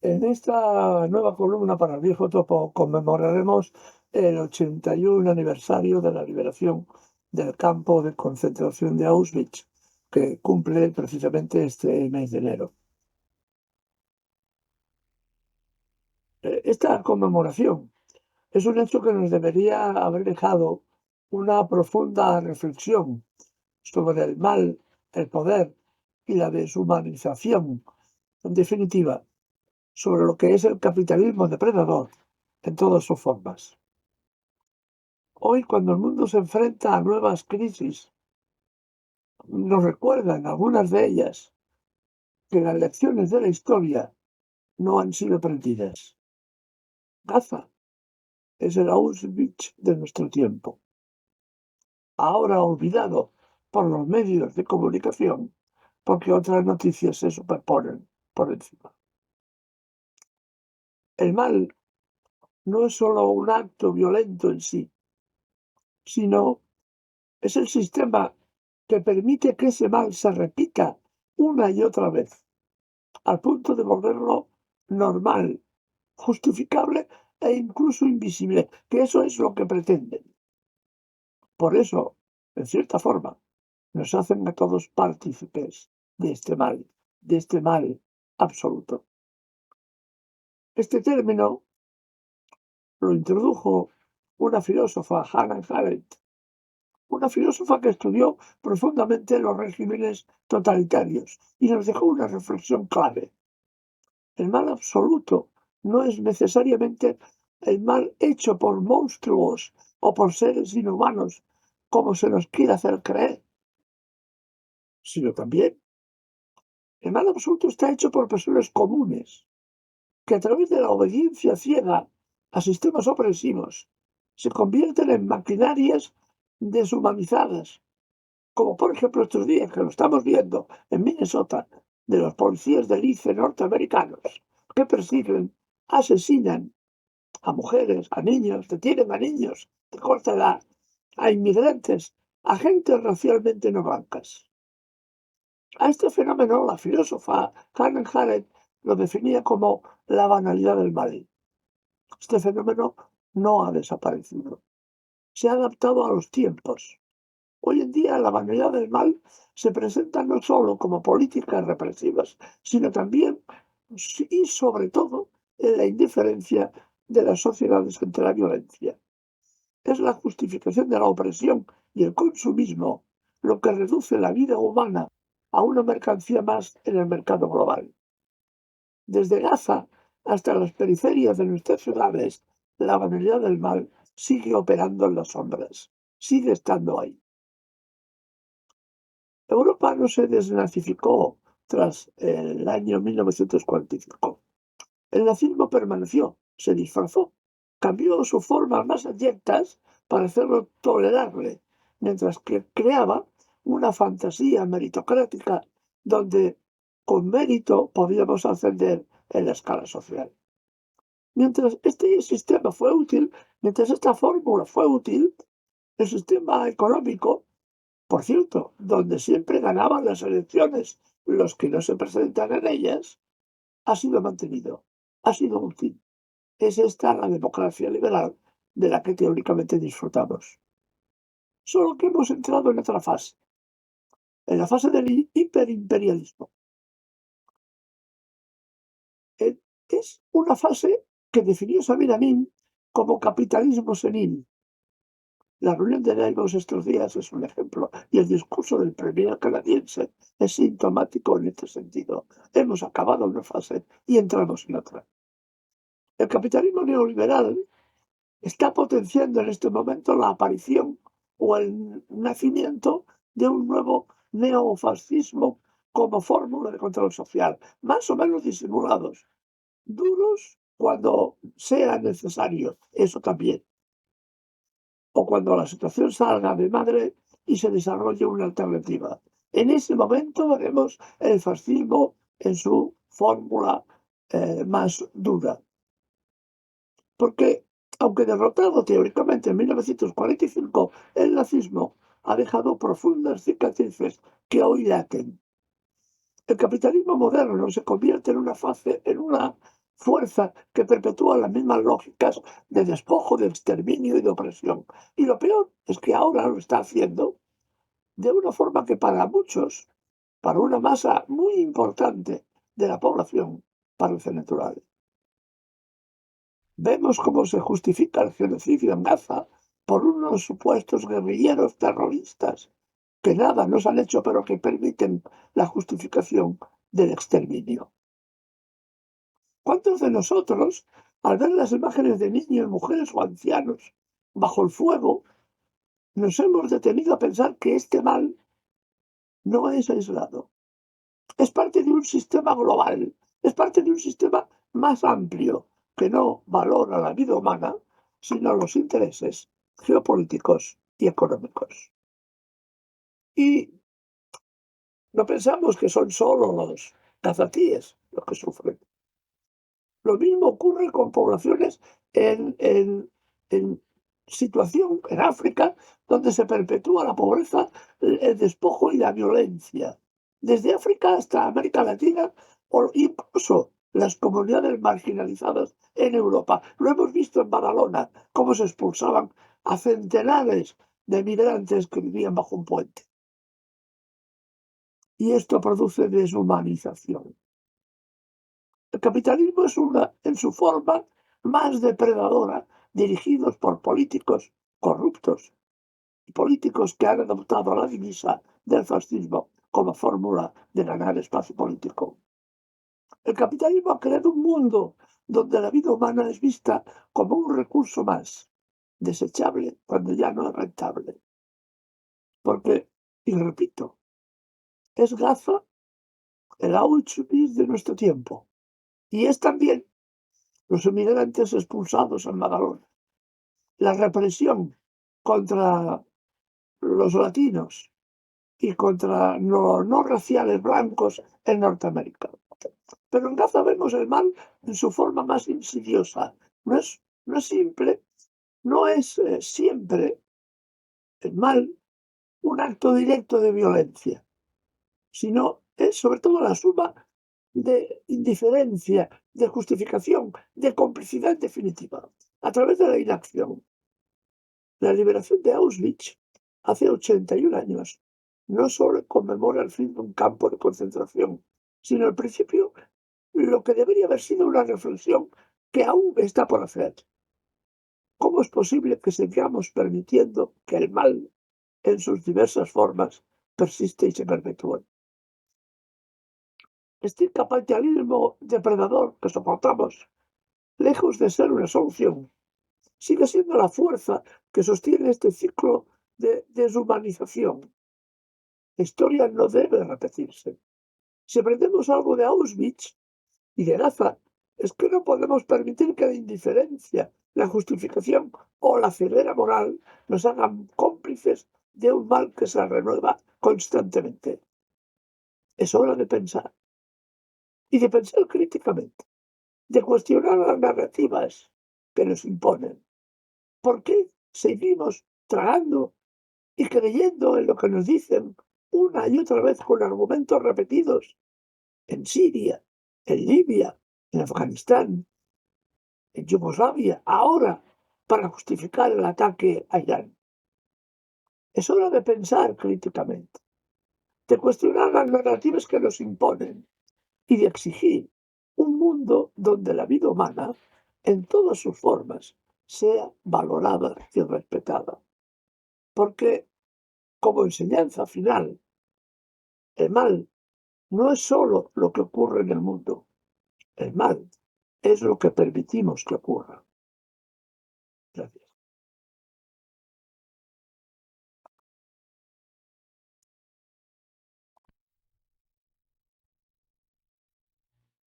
En esta nueva columna para el Viejo Topo conmemoraremos el 81 aniversario de la liberación del campo de concentración de Auschwitz, que cumple precisamente este mes de enero. Esta conmemoración es un hecho que nos debería haber dejado una profunda reflexión sobre el mal, el poder y la deshumanización, en definitiva, sobre lo que es el capitalismo depredador en todas sus formas. Hoy, cuando el mundo se enfrenta a nuevas crisis, nos recuerdan algunas de ellas que las lecciones de la historia no han sido aprendidas. Gaza es el Auschwitz de nuestro tiempo, ahora olvidado por los medios de comunicación porque otras noticias se superponen por encima. El mal no es solo un acto violento en sí, sino es el sistema que permite que ese mal se repita una y otra vez, al punto de volverlo normal, justificable e incluso invisible, que eso es lo que pretenden. Por eso, en cierta forma, nos hacen a todos partícipes de este mal absoluto. Este término lo introdujo una filósofa, Hannah Arendt, una filósofa que estudió profundamente los regímenes totalitarios y nos dejó una reflexión clave. El mal absoluto no es necesariamente el mal hecho por monstruos o por seres inhumanos, como se nos quiere hacer creer, sino también el mal absoluto está hecho por personas comunes, que a través de la obediencia ciega a sistemas opresivos se convierten en maquinarias deshumanizadas, como por ejemplo estos días que lo estamos viendo en Minnesota, de los policías del ICE norteamericanos, que persiguen, asesinan a mujeres, a niños, detienen a niños de corta edad, a inmigrantes, a gente racialmente no blancas. A este fenómeno la filósofa Hannah Arendt lo definía como la banalidad del mal. Este fenómeno no ha desaparecido, se ha adaptado a los tiempos. Hoy en día la banalidad del mal se presenta no solo como políticas represivas, sino también y sobre todo en la indiferencia de las sociedades ante la violencia. Es la justificación de la opresión y el consumismo lo que reduce la vida humana a una mercancía más en el mercado global. Desde Gaza hasta las periferias de nuestras ciudades, la banalidad del mal sigue operando en las sombras, sigue estando ahí. Europa no se desnazificó tras el año 1945. El nazismo permaneció, se disfrazó, cambió sus formas más abyectas para hacerlo tolerable, mientras que creaba una fantasía meritocrática donde con mérito podíamos ascender en la escala social. Mientras este sistema fue útil, mientras esta fórmula fue útil, el sistema económico, por cierto, donde siempre ganaban las elecciones los que no se presentan en ellas, ha sido mantenido, ha sido útil. Es esta la democracia liberal de la que teóricamente disfrutamos. Solo que hemos entrado en otra fase, en la fase del hiperimperialismo. Es una fase que definió Samir Amin como capitalismo senil. La reunión de Davos estos días es un ejemplo y el discurso del premier canadiense es sintomático en este sentido. Hemos acabado una fase y entramos en otra. El capitalismo neoliberal está potenciando en este momento la aparición o el nacimiento de un nuevo neofascismo como fórmula de control social, más o menos disimulados, duros cuando sea necesario, eso también, o cuando la situación salga de madre y se desarrolle una alternativa. En ese momento veremos el fascismo en su fórmula más dura. Porque, aunque derrotado teóricamente en 1945, el nazismo ha dejado profundas cicatrices que hoy laten. El capitalismo moderno se convierte en una fuerza que perpetúa las mismas lógicas de despojo, de exterminio y de opresión. Y lo peor es que ahora lo está haciendo de una forma que para muchos, para una masa muy importante de la población, parece natural. Vemos cómo se justifica el genocidio en Gaza por unos supuestos guerrilleros terroristas que nada nos han hecho, pero que permiten la justificación del exterminio. ¿Cuántos de nosotros, al ver las imágenes de niños, mujeres o ancianos bajo el fuego, nos hemos detenido a pensar que este mal no es aislado? Es parte de un sistema global, es parte de un sistema más amplio que no valora la vida humana, sino los intereses geopolíticos y económicos. Y no pensamos que son solo los gazatíes los que sufren. Lo mismo ocurre con poblaciones en situación en África, donde se perpetúa la pobreza, el despojo y la violencia. Desde África hasta América Latina o incluso las comunidades marginalizadas en Europa. Lo hemos visto en Badalona, cómo se expulsaban a centenares de migrantes que vivían bajo un puente. Y esto produce deshumanización. El capitalismo es en su forma más depredadora, dirigidos por políticos corruptos y políticos que han adoptado la divisa del fascismo como fórmula de ganar espacio político. El capitalismo ha creado un mundo donde la vida humana es vista como un recurso más, desechable cuando ya no es rentable. Porque, y repito, es Gaza el Auschwitz de nuestro tiempo. Y es también los inmigrantes expulsados en Badalona, la represión contra los latinos y contra los no raciales blancos en Norteamérica. Pero en Gaza vemos el mal en su forma más insidiosa. No es simple, no es siempre el mal un acto directo de violencia, sino es sobre todo la suma de indiferencia, de justificación, de complicidad definitiva, a través de la inacción. La liberación de Auschwitz, hace 81 años, no solo conmemora el fin de un campo de concentración, sino al principio lo que debería haber sido una reflexión que aún está por hacer. ¿Cómo es posible que sigamos permitiendo que el mal, en sus diversas formas, persiste y se perpetúe? Este capitalismo depredador que soportamos, lejos de ser una solución, sigue siendo la fuerza que sostiene este ciclo de deshumanización. La historia no debe repetirse. Si aprendemos algo de Auschwitz y de Gaza, es que no podemos permitir que la indiferencia, la justificación o la ceguera moral nos hagan cómplices de un mal que se renueva constantemente. Es hora de pensar, y de pensar críticamente, de cuestionar las narrativas que nos imponen. ¿Por qué seguimos tragando y creyendo en lo que nos dicen una y otra vez con argumentos repetidos en Siria, en Libia, en Afganistán, en Yugoslavia, ahora para justificar el ataque a Irán? Es hora de pensar críticamente, de cuestionar las narrativas que nos imponen y de exigir un mundo donde la vida humana, en todas sus formas, sea valorada y respetada. Porque, como enseñanza final, el mal no es solo lo que ocurre en el mundo, el mal es lo que permitimos que ocurra. Gracias.